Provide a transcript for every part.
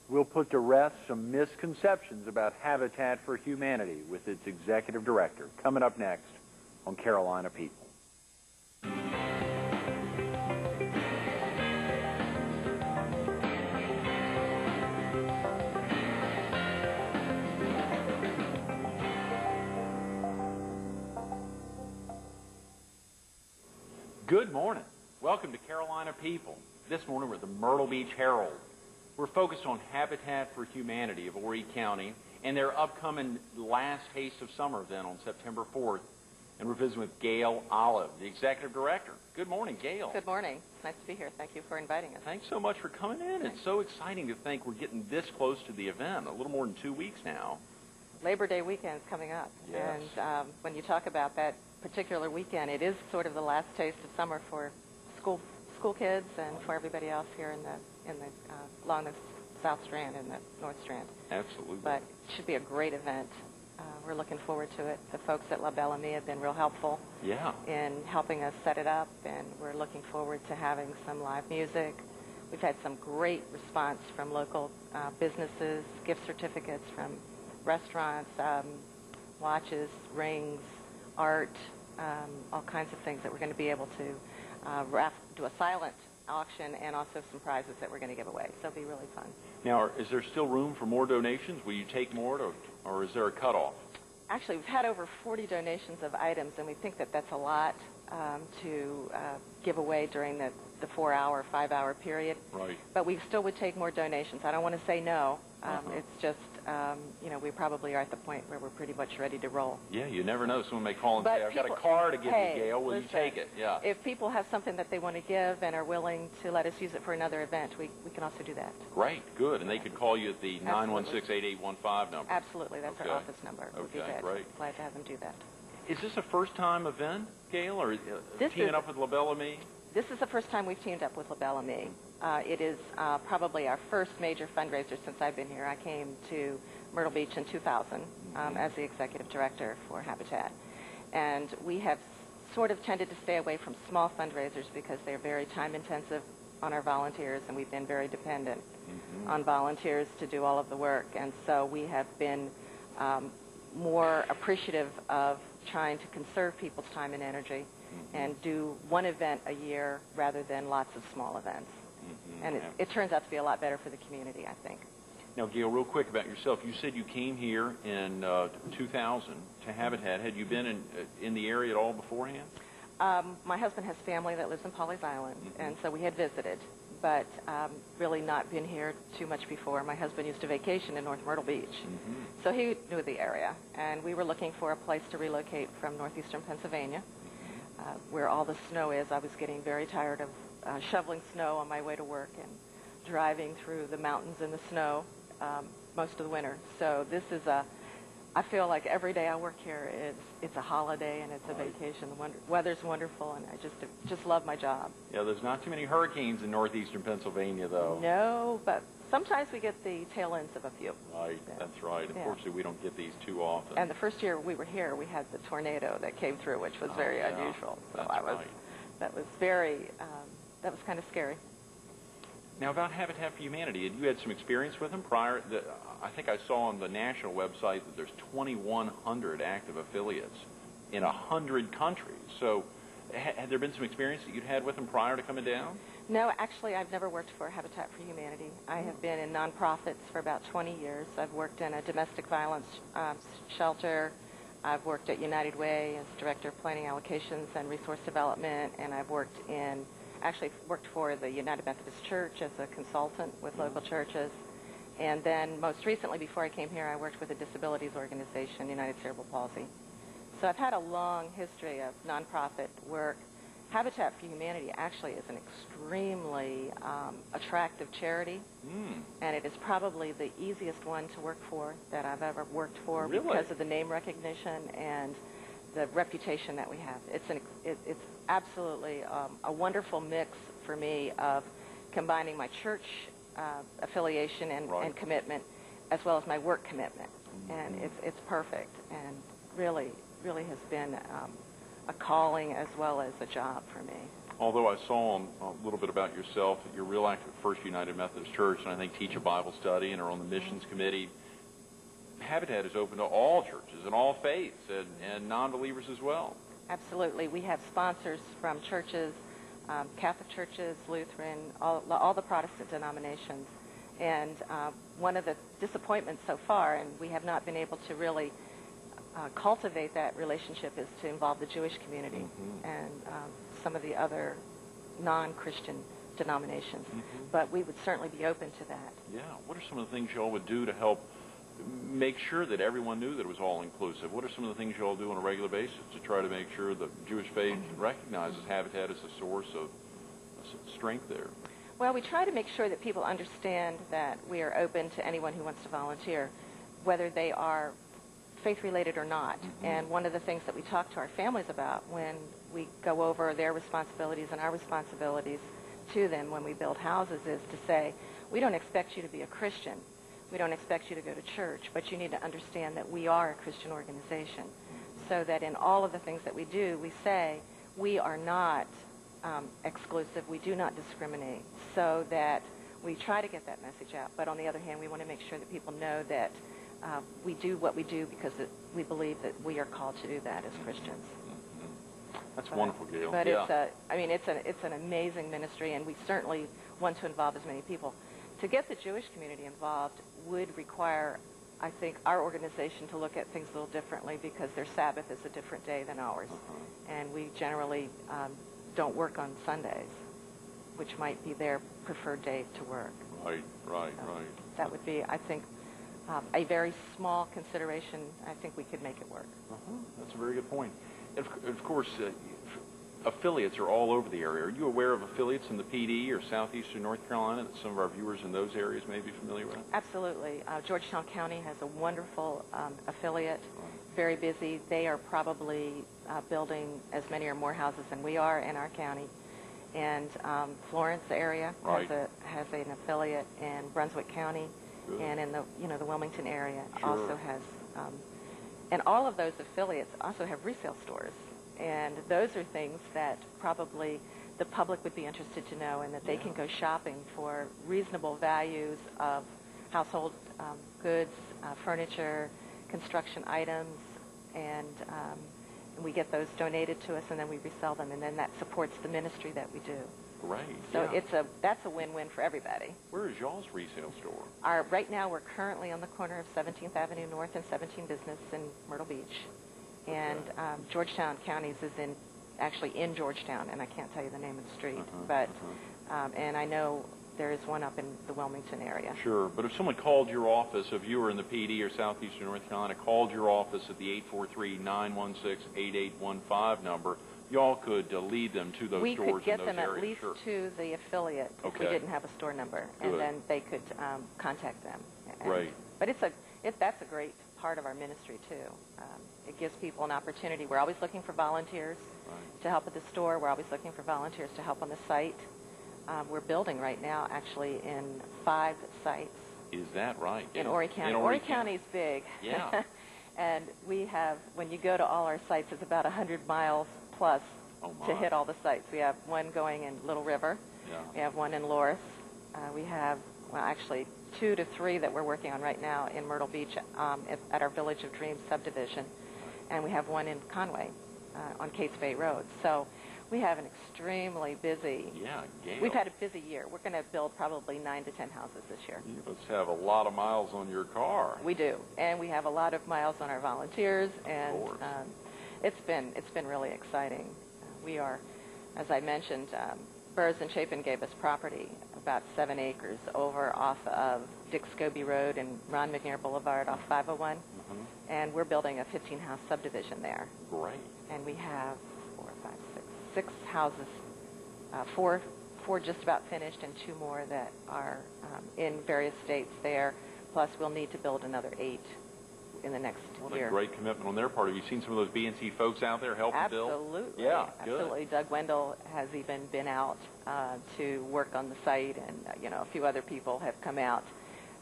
We'll put to rest some misconceptions about Habitat for Humanity with its executive director, coming up next on Carolina People. Good morning. Welcome to Carolina People. This morning we're at the Myrtle Beach Herald. We're focused on Habitat for Humanity of Horry County and their upcoming Last Taste of Summer event on September 4th. And we're visiting with Gail Olive, the executive director. Good morning, Gail. Good morning. Nice to be here. Thank you for inviting us. Thanks so much for coming in. It's so exciting to think we're getting this close to the event, a little more than 2 weeks now. Labor Day weekend is coming up. Yes. And when you talk about that particular weekend, it is sort of the last taste of summer for school kids and for everybody else here along the South Strand and the North Strand. Absolutely. But it should be a great event. We're looking forward to it. The folks at La Belle Amie have been real helpful in helping us set it up, and we're looking forward to having some live music. We've had some great response from local businesses, gift certificates from restaurants, watches, rings, art, all kinds of things that we're going to be able to do a silent auction and also some prizes that we're going to give away. So it'll be really fun. Now, is there still room for more donations? Will you take more, or is there a cutoff? Actually, we've had over 40 donations of items, and we think that that's a lot to give away during the 4-hour, 5-hour period. Right. But we still would take more donations. I don't want to say no. It's just, we probably are at the point where we're pretty much ready to roll. Yeah, you never know. Someone may call and But say, I've got a car to give you, Gail. Will you listen, take it? Yeah. If people have something that they want to give and are willing to let us use it for another event, we can also do that. Great, good. And they could call you at the 916-8815 number. Absolutely. That's our office number. We'd be glad to have them do that. Is this a first-time event, Gail, or teaming up with La Belle Amie? This is the first time we've teamed up with La Belle Amie. It is probably our first major fundraiser since I've been here. I came to Myrtle Beach in 2000 as the executive director for Habitat. And we have sort of tended to stay away from small fundraisers because they're very time-intensive on our volunteers, and we've been very dependent on volunteers to do all of the work. And so we have been more appreciative of trying to conserve people's time and energy and do one event a year rather than lots of small events. And it turns out to be a lot better for the community, I think. Now, Gail, real quick about yourself. You said you came here in 2000 to Habitat. Had you been in the area at all beforehand? My husband has family that lives in Pawleys Island, and so we had visited, but really not been here too much before. My husband used to vacation in North Myrtle Beach, so he knew the area, and we were looking for a place to relocate from northeastern Pennsylvania, where all the snow is. I was getting very tired of shoveling snow on my way to work and driving through the mountains in the snow most of the winter. So this is I feel like every day I work here, it's a holiday and it's a vacation. The weather's wonderful, and I just love my job. Yeah, there's not too many hurricanes in northeastern Pennsylvania, though. No, but sometimes we get the tail ends of a few. Right, that's right. Unfortunately, we don't get these too often. And the first year we were here, we had the tornado that came through, which was very unusual. So that was very, that was kind of scary. Now, about Habitat for Humanity, you had some experience with them prior. I think I saw on the national website that there's 2,100 active affiliates in 100 countries. So had there been some experience that you'd had with them prior to coming down? No, actually, I've never worked for Habitat for Humanity. I have been in nonprofits for about 20 years. I've worked in a domestic violence shelter. I've worked at United Way as Director of Planning Allocations and Resource Development, and I've actually worked for the United Methodist Church as a consultant with local churches. And then most recently, before I came here, I worked with a disabilities organization, United Cerebral Palsy. So I've had a long history of nonprofit work. Habitat for Humanity actually is an extremely attractive charity, and it is probably the easiest one to work for that I've ever worked for because of the name recognition and the reputation that we have. It's absolutely a wonderful mix for me of combining my church affiliation and commitment as well as my work commitment. And it's perfect, and really has been a calling as well as a job for me. Although I saw a little bit about yourself, you're real active at First United Methodist Church, and I think teach a Bible study and are on the missions committee. Habitat is open to all churches and all faiths and non-believers as well. Absolutely. We have sponsors from churches, Catholic churches, Lutheran, all the Protestant denominations. And one of the disappointments so far, and we have not been able to really cultivate that relationship, is to involve the Jewish community and some of the other non-Christian denominations. But we would certainly be open to that. Yeah. What are some of the things y'all would do to help make sure that everyone knew that it was all-inclusive? What are some of the things you all do on a regular basis to try to make sure the Jewish faith recognizes Habitat as a source of strength there? Well, we try to make sure that people understand that we are open to anyone who wants to volunteer, whether they are faith-related or not. And one of the things that we talk to our families about when we go over their responsibilities and our responsibilities to them when we build houses is to say, we don't expect you to be a Christian. We don't expect you to go to church, but you need to understand that we are a Christian organization, so that in all of the things that we do, we say we are not exclusive, we do not discriminate, so that we try to get that message out. But on the other hand, we want to make sure that people know that we do what we do because we believe that we are called to do that as Christians. That's wonderful, Gail. But it's an amazing ministry, and we certainly want to involve as many people. To get the Jewish community involved would require, I think, our organization to look at things a little differently because their Sabbath is a different day than ours. And we generally don't work on Sundays, which might be their preferred day to work. Right. That would be, I think, a very small consideration. I think we could make it work. That's a very good point. Of course, affiliates are all over the area. Are you aware of affiliates in the PD or southeastern North Carolina that some of our viewers in those areas may be familiar with? Absolutely. Georgetown County has a wonderful affiliate, very busy. They are probably building as many or more houses than we are in our county. And Florence area has an affiliate in Brunswick County. Good. And in the Wilmington area also has, and all of those affiliates also have resale stores. And those are things that probably the public would be interested to know, and that they can go shopping for reasonable values of household goods, furniture, construction items, and we get those donated to us, and then we resell them, and then that supports the ministry that we do. Right. So that's a win-win for everybody. Where is y'all's resale store? Right now we're currently on the corner of 17th Avenue North and 17 Business in Myrtle Beach. And Georgetown County's is actually in Georgetown, and I can't tell you the name of the street. But and I know there is one up in the Wilmington area. Sure, but if someone called your office, if you were in the PD or southeastern North Carolina, called your office at the 843-916-8815 number, y'all could lead them to those stores in those areas. We could get them at least to the affiliate if we didn't have a store number, and then they could contact them. Right. But that's a great part of our ministry too. It gives people an opportunity. We're always looking for volunteers to help at the store. We're always looking for volunteers to help on the site. We're building right now actually in 5 sites. Is that right? In Horry County. Horry County's big. Yeah. And we have, when you go to all our sites, it's about 100 miles plus to hit all the sites. We have one going in Little River. Yeah. We have one in Loris. We have, well, actually 2 to 3 that we're working on right now in Myrtle Beach at our Village of Dreams subdivision. And we have one in Conway on Cates Bay Road. So we have an extremely busy, Gail. We've had a busy year. We're going to build probably 9 to 10 houses this year. You must have a lot of miles on your car. We do. And we have a lot of miles on our volunteers. And it's been really exciting. We are, as I mentioned, Burroughs and Chapin gave us property, about 7 acres, over off of Dick Scobie Road and Ron McNair Boulevard off 501. And we're building a 15-house subdivision there. Great. And we have 6 houses, 4 just about finished, and 2 more that are in various states there. Plus, we'll need to build another 8 in the next year. What a great commitment on their part. Have you seen some of those B&C folks out there helping build? Absolutely. Yeah, absolutely. good. Doug Wendell has even been out to work on the site, and a few other people have come out.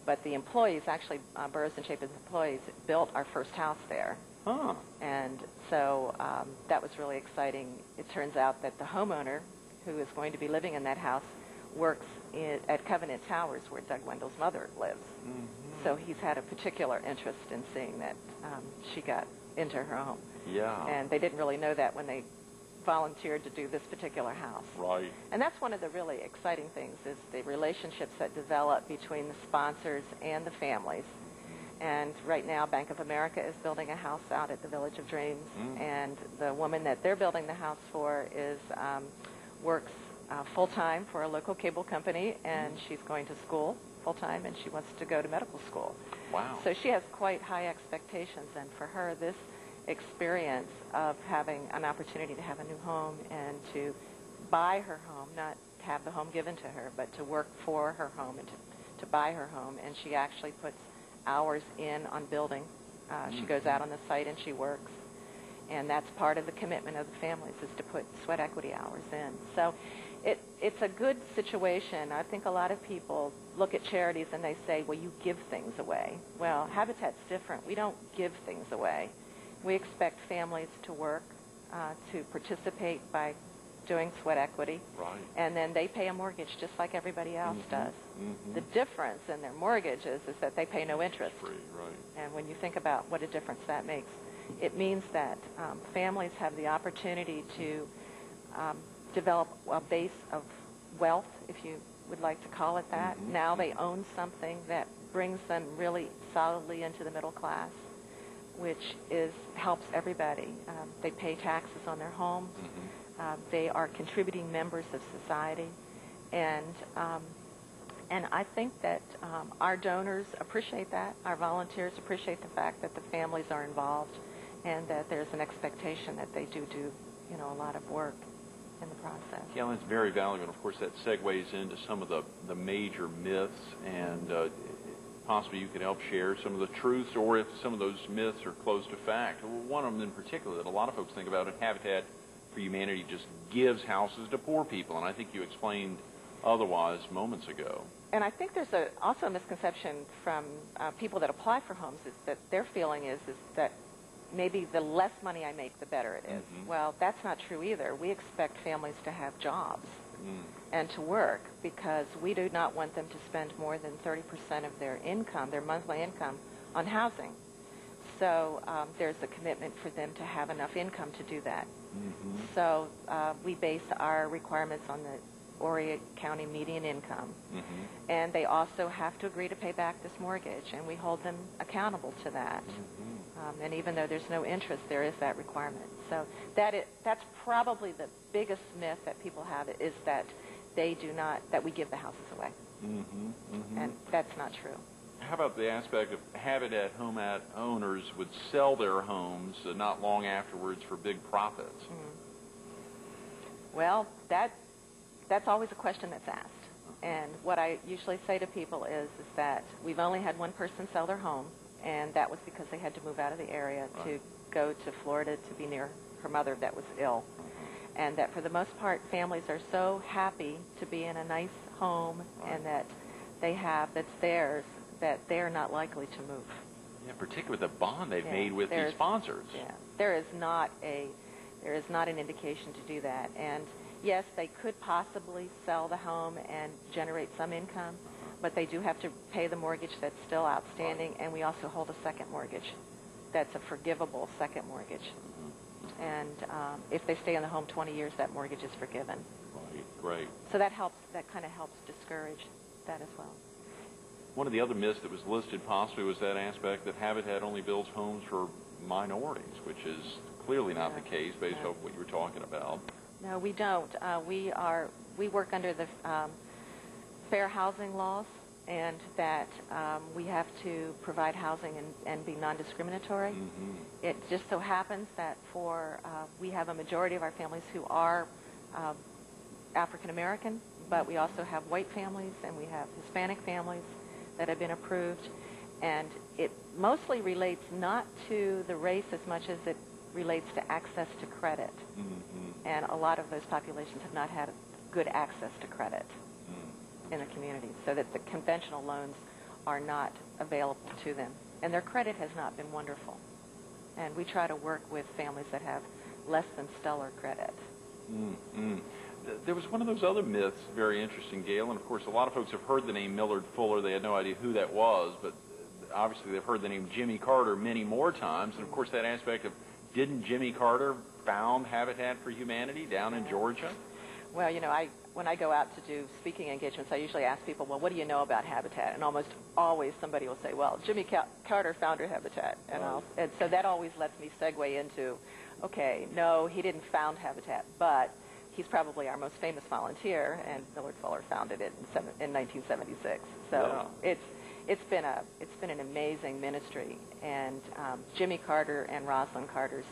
But the employees, actually, Burroughs and Chapin's employees, built our first house there. And so that was really exciting. It turns out that the homeowner, who is going to be living in that house, works at Covenant Towers, where Doug Wendell's mother lives. So he's had a particular interest in seeing that she got into her home. Yeah. And they didn't really know that when they volunteered to do this particular house. Right. And that's one of the really exciting things, is the relationships that develop between the sponsors and the families. And right now, Bank of America is building a house out at the Village of Dreams, and the woman that they're building the house for is works full-time for a local cable company, and she's going to school full-time, and she wants to go to medical school. Wow. So she has quite high expectations, and for her, this experience of having an opportunity to have a new home and to buy her home, not have the home given to her, but to work for her home and to buy her home, and she actually puts hours in on building. She goes out on the site and she works, and that's part of the commitment of the families, is to put sweat equity hours in. So it's a good situation. I think a lot of people look at charities and they say, well, you give things away. Well, Habitat's different. We don't give things away. We expect families to work, to participate by doing sweat equity, right, and then they pay a mortgage just like everybody else does. The difference in their mortgages is that they pay no interest. Free, right. And when you think about what a difference that makes, it means that families have the opportunity to develop a base of wealth, if you would like to call it that. Now they own something that brings them really solidly into the middle class, which helps everybody. They pay taxes on their homes. They are contributing members of society, and I think that our donors appreciate that. Our volunteers appreciate the fact that the families are involved, and that there's an expectation that they do, a lot of work in the process. Yeah, that's very valuable. And of course, that segues into some of the major myths, and possibly you could help share some of the truths, or if some of those myths are close to fact. One of them in particular that a lot of folks think about, Habitat for Humanity just gives houses to poor people, and I think you explained otherwise moments ago. And I think there's also a misconception from people that apply for homes, is that their feeling is that maybe the less money I make, the better it is. Well, that's not true either. We expect families to have jobs and to work, because we do not want them to spend more than 30% of their income, their monthly income, on housing. So there's a commitment for them to have enough income to do that. So we base our requirements on the Horry County median income. And they also have to agree to pay back this mortgage, and we hold them accountable to that. And even though there's no interest, there is that requirement. So that's probably the biggest myth that people have, is that that we give the houses away. And that's not true. How about the aspect of Habitat home owners would sell their homes not long afterwards for big profits? Well, that's always a question that's asked. And what I usually say to people is that we've only had one person sell their home, and that was because they had to move out of the area to go to Florida to be near her mother that was ill. And that for the most part, families are so happy to be in a nice home and that they have, that's theirs, that they're not likely to move. Yeah, particularly with the bond they've made with these sponsors. Yeah, there is not an indication to do that. And yes, they could possibly sell the home and generate some income, but they do have to pay the mortgage that's still outstanding, and we also hold a second mortgage that's a forgivable second mortgage. And if they stay in the home 20 years, that mortgage is forgiven. Right. So that kind of helps discourage that as well. One of the other myths that was listed possibly was that aspect that Habitat only builds homes for minorities, which is clearly not the case based on what you were talking about. No, we don't. We work under the fair housing laws, and that we have to provide housing and be non-discriminatory. It just so happens that we have a majority of our families who are African American, but we also have white families and we have Hispanic families that have been approved, and it mostly relates not to the race as much as it relates to access to credit. And a lot of those populations have not had good access to credit in the community, so that the conventional loans are not available to them. And their credit has not been wonderful. And we try to work with families that have less than stellar credit. There was one of those other myths, very interesting, Gail, and of course a lot of folks have heard the name Millard Fuller. They had no idea who that was, but obviously they've heard the name Jimmy Carter many more times, and of course that aspect of, didn't Jimmy Carter found Habitat for Humanity down in Georgia? Well, you know, when I go out to do speaking engagements, I usually ask people, well, what do you know about Habitat? And almost always somebody will say, well, Jimmy Carter founded Habitat. And so that always lets me segue into, okay, no, he didn't found Habitat, but he's probably our most famous volunteer, and Millard Fuller founded it in 1976. So yeah. It's been an amazing ministry, and Jimmy Carter and Rosalind Carter's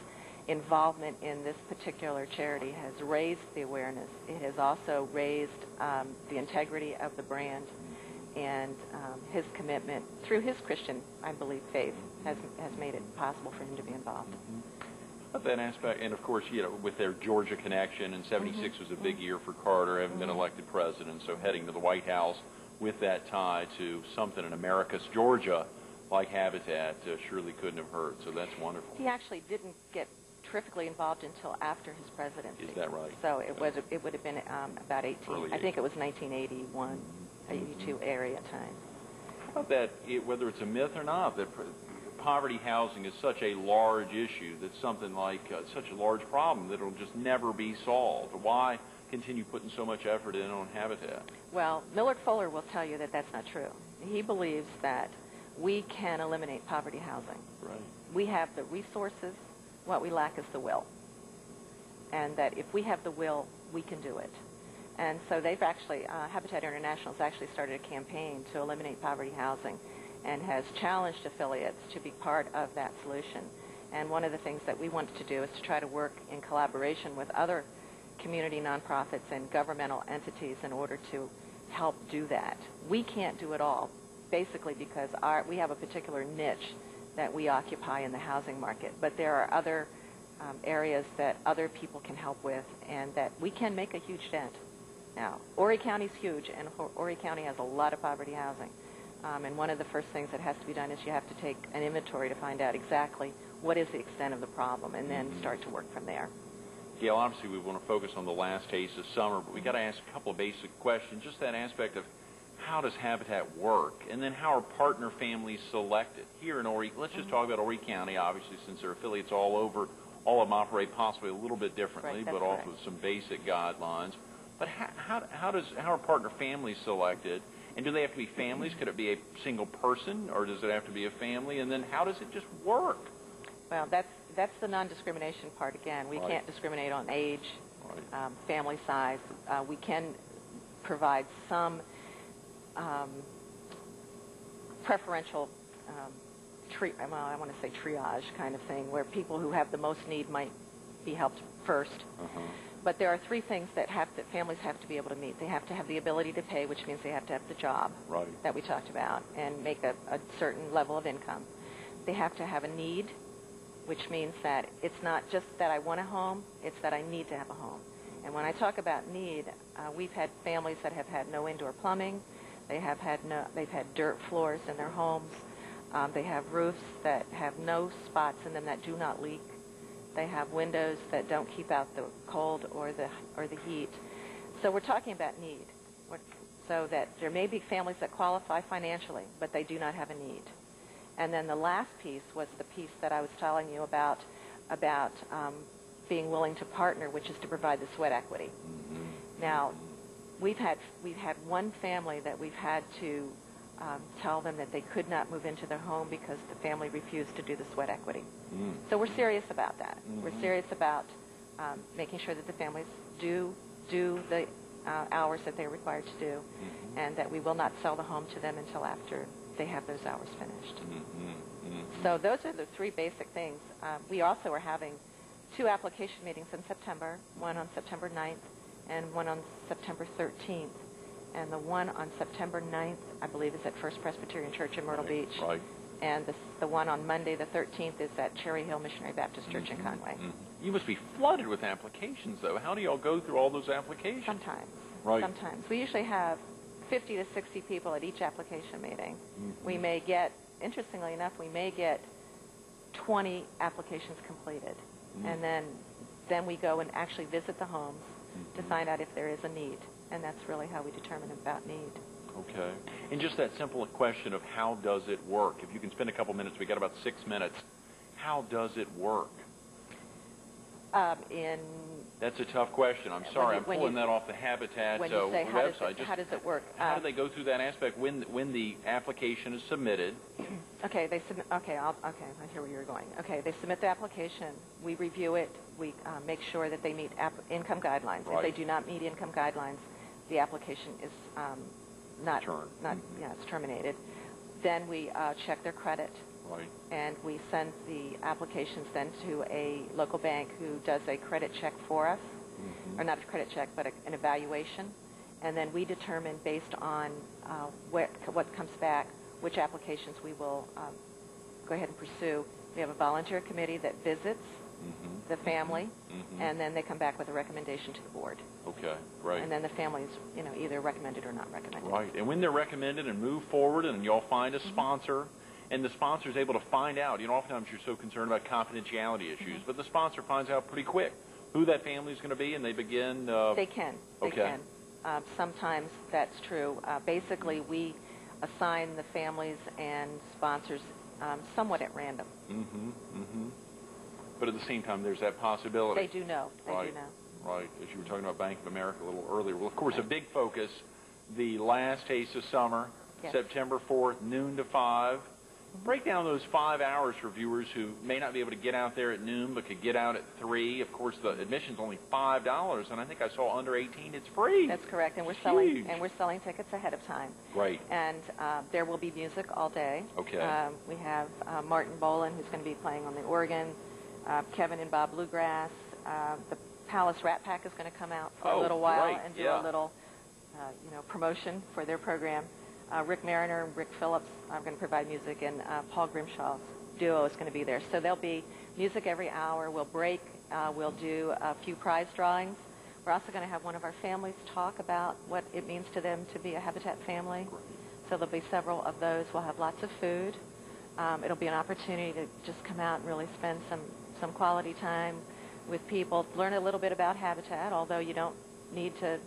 involvement in this particular charity has raised the awareness. It has also raised the integrity of the brand, and his commitment through his Christian, I believe, faith has made it possible for him to be involved. But that aspect, and of course, you know, with their Georgia connection, and '76 was a big year for Carter, having been elected president, so heading to the White House with that tie to something in America's Georgia like Habitat surely couldn't have hurt. So that's wonderful. He actually didn't get terrifically involved until after his presidency. Is that right? So it would have been about 18. Early I think it was 1981, 82 area time. How about that, whether it's a myth or not, that poverty housing is such a large issue, that something like such a large problem that it'll just never be solved? Why continue putting so much effort in on Habitat? Well, Millard Fuller will tell you that that's not true. He believes that we can eliminate poverty housing. Right. We have the resources. What we lack is the will. And that if we have the will, we can do it. And so they've actually, Habitat International has actually started a campaign to eliminate poverty housing and has challenged affiliates to be part of that solution. And one of the things that we want to do is to try to work in collaboration with other community nonprofits and governmental entities in order to help do that. We can't do it all, basically because we have a particular niche that we occupy in the housing market, but there are other areas that other people can help with and that we can make a huge dent. Now, Horry County's huge, and Horry County has a lot of poverty housing. And one of the first things that has to be done is you have to take an inventory to find out exactly what is the extent of the problem and then start to work from there. Gail, obviously we want to focus on the last taste of summer, but we got to ask a couple of basic questions, just that aspect of how does Habitat work, and then how are partner families selected? Here in Horry, let's just talk about Horry County, obviously, since there are affiliates all over. All of them operate possibly a little bit differently, right, but off with some basic guidelines. But how are partner families selected? And do they have to be families? Could it be a single person, or does it have to be a family? And then how does it just work? Well, that's the non-discrimination part again. We can't discriminate on age, family size. We can provide some preferential I want to say triage kind of thing, where people who have the most need might be helped first. But there are three things that families have to be able to meet. They have to have the ability to pay, which means they have to have the job that we talked about and make a certain level of income. They have to have a need, which means that it's not just that I want a home, it's that I need to have a home. And when I talk about need, we've had families that have had no indoor plumbing. They've had dirt floors in their homes. They have roofs that have no spots in them that do not leak. They have windows that don't keep out the cold or the heat. So we're talking about need. So that there may be families that qualify financially, but they do not have a need. And then the last piece was the piece that I was telling you about being willing to partner, which is to provide the sweat equity. Now, we've had one family that we've had to tell them that they could not move into their home because the family refused to do the sweat equity. So we're serious about that. We're serious about making sure that the families do the hours that they're required to do, and that we will not sell the home to them until after they have those hours finished. So those are the three basic things. We also are having 2 application meetings in September, one on September 9th and one on September 13th. And the one on September 9th, I believe, is at First Presbyterian Church in Myrtle Beach. Right. And the one on Monday, the 13th, is at Cherry Hill Missionary Baptist Church in Conway. You must be flooded with applications, though. How do y'all go through all those applications? Sometimes. Right. Sometimes. We usually have 50 to 60 people at each application meeting. We may get, interestingly enough, 20 applications completed. And then we go and actually visit the homes, to find out if there is a need, and that's really how we determine about need. Okay. And just that simple question of how does it work? If you can spend a couple minutes, we got about 6 minutes. How does it work? That's a tough question. I'm sorry. I'm pulling that off the Habitat when you say website. How does it work? How do they go through that aspect when the application is submitted? Okay, they submit. Okay, I hear where you're going. Okay, they submit the application. We review it. We make sure that they meet income guidelines. Right. If they do not meet income guidelines, the application is it's terminated. Then we check their credit. Right. And we send the applications then to a local bank who does a credit check for us, or not a credit check, but an evaluation. And then we determine, based on what comes back, which applications we will go ahead and pursue. We have a volunteer committee that visits the family, and then they come back with a recommendation to the board. Okay, right. And then the family is, either recommended or not recommended. Right. And when they're recommended and move forward, and y'all find a sponsor, and the sponsor is able to find out, oftentimes you're so concerned about confidentiality issues, but the sponsor finds out pretty quick who that family is going to be, and they begin... They can. They can. Sometimes that's true. Basically, we assign the families and sponsors somewhat at random. But at the same time, there's that possibility. They do know. They do know. Right. As you were talking about Bank of America a little earlier. Well, of course, a big focus, the last taste of summer, September 4th, noon to 5. Break down those 5 hours for viewers who may not be able to get out there at noon but could get out at 3. Of course, the admission's only $5, and I think I saw under 18 it's free. That's correct, and we're selling tickets ahead of time. Right. And there will be music all day. Okay. We have Martin Boland, who's going to be playing on the organ. Kevin and Bob Bluegrass. The Palace Rat Pack is going to come out for a little while and do a little, promotion for their program. Rick Mariner and Rick Phillips are going to provide music, and Paul Grimshaw's duo is going to be there. So there'll be music every hour. We'll break. We'll do a few prize drawings. We're also going to have one of our families talk about what it means to them to be a Habitat family. So there'll be several of those. We'll have lots of food. It'll be an opportunity to just come out and really spend some quality time with people, learn a little bit about Habitat, although you don't need to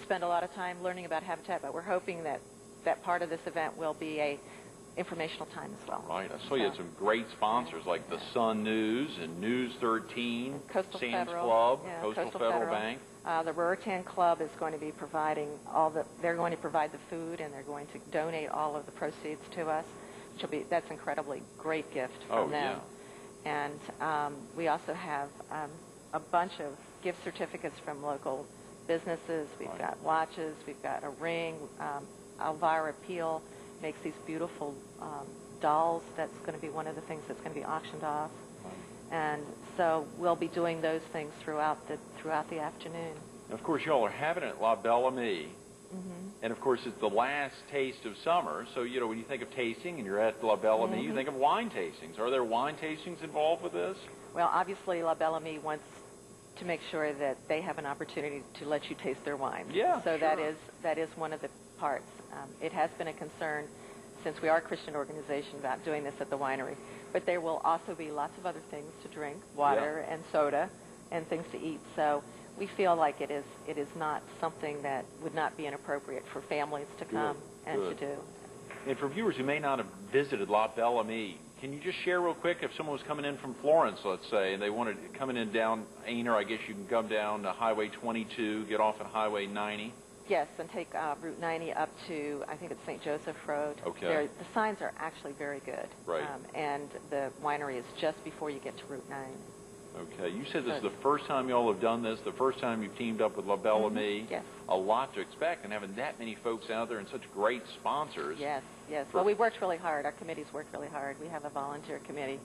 spend a lot of time learning about Habitat, but we're hoping that part of this event will be a informational time as well. Right. I saw you had some great sponsors like the Sun News and News 13, Coastal Sam's Federal, Club, Coastal Federal Bank. The Ruritan Club is going to be providing they're going to provide the food, and they're going to donate all of the proceeds to us, that's an incredibly great gift from them. And we also have a bunch of gift certificates from local businesses. We've got watches. We've got a ring. Elvira Peel makes these beautiful dolls. That's going to be one of the things that's going to be auctioned off. And so we'll be doing those things throughout the afternoon. And of course, y'all are having it at La Belle Amie. And of course, it's the last taste of summer. So, when you think of tasting and you're at La Belle Amie, you think of wine tastings. Are there wine tastings involved with this? Well, obviously, La Belle Amie wants to make sure that they have an opportunity to let you taste their wine. Yeah, so that is one of the parts. It has been a concern since we are a Christian organization about doing this at the winery. But there will also be lots of other things to drink, water and soda and things to eat. So we feel like it is not something that would not be inappropriate for families to come to do. And for viewers who may not have visited La Belle Amie, can you just share real quick, if someone was coming in from Florence, let's say, and they wanted coming in down Aner, I guess you can come down to Highway 22, get off at Highway 90? Yes, and take Route 90 up to, I think it's St. Joseph Road. Okay. The signs are actually very good. Right. And the winery is just before you get to Route 9. Okay. You said this is the first time you all have done this, the first time you've teamed up with La Belle Amie. Yes. A lot to expect, and having that many folks out there and such great sponsors. Yes, yes. Well, we worked really hard. Our committee's worked really hard. We have a volunteer committee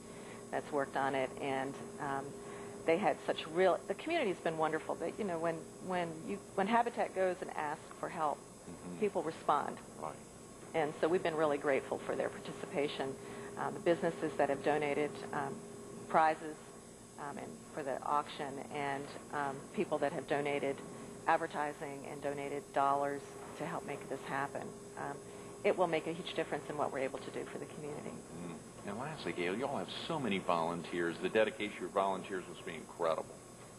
that's worked on it, and they had such the community's been wonderful. But, when Habitat goes and asks for help, people respond. Right. And so we've been really grateful for their participation. The businesses that have donated prizes and for the auction, and people that have donated advertising and donated dollars to help make this happen. It will make a huge difference in what we're able to do for the community. And lastly, Gail, you all have so many volunteers. The dedication of your volunteers must be incredible.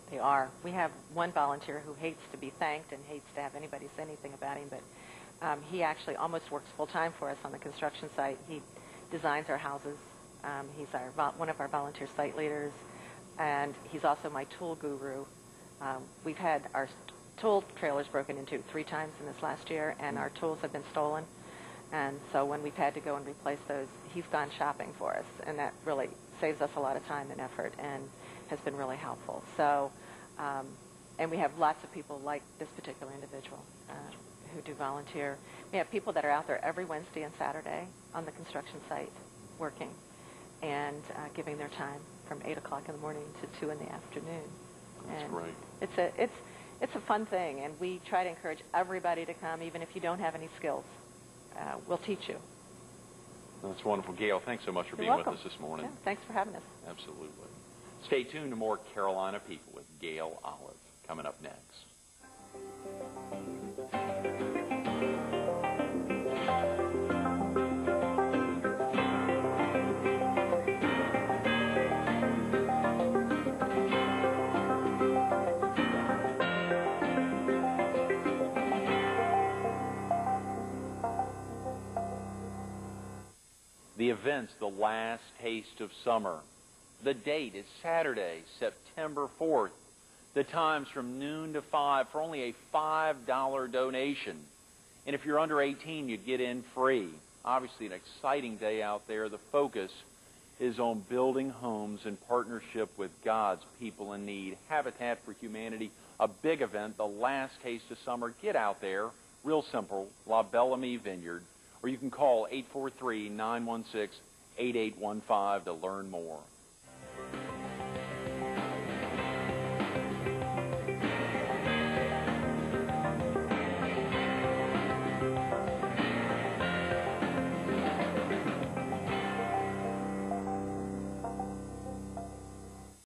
They are. We have one volunteer who hates to be thanked and hates to have anybody say anything about him, but he actually almost works full-time for us on the construction site. He designs our houses. He's one of our volunteer site leaders, and he's also my tool guru. We've had our tool trailers broken into 3 times in this last year, and our tools have been stolen. And so when we've had to go and replace those, he's gone shopping for us, and that really saves us a lot of time and effort and has been really helpful. So, and we have lots of people like this particular individual who do volunteer. We have people that are out there every Wednesday and Saturday on the construction site working and giving their time from 8 o'clock in the morning to 2 in the afternoon. That's and great. It's a fun thing, and we try to encourage everybody to come, even if you don't have any skills. We'll teach you. That's wonderful. Gail, thanks so much for being welcome. with us this morning. Yeah, thanks for having us. Absolutely. Stay tuned to more Carolina People with Gail Olive coming up next. The event's the last taste of summer. The date is Saturday, September 4th. The time's from noon to 5 for only a $5 donation. And if you're under 18, you'd get in free. Obviously, an exciting day out there. The focus is on building homes in partnership with God's people in need. Habitat for Humanity, a big event, the last taste of summer. Get out there. Real simple, La Bellamy Vineyard. Or you can call 843-916-8815 to learn more.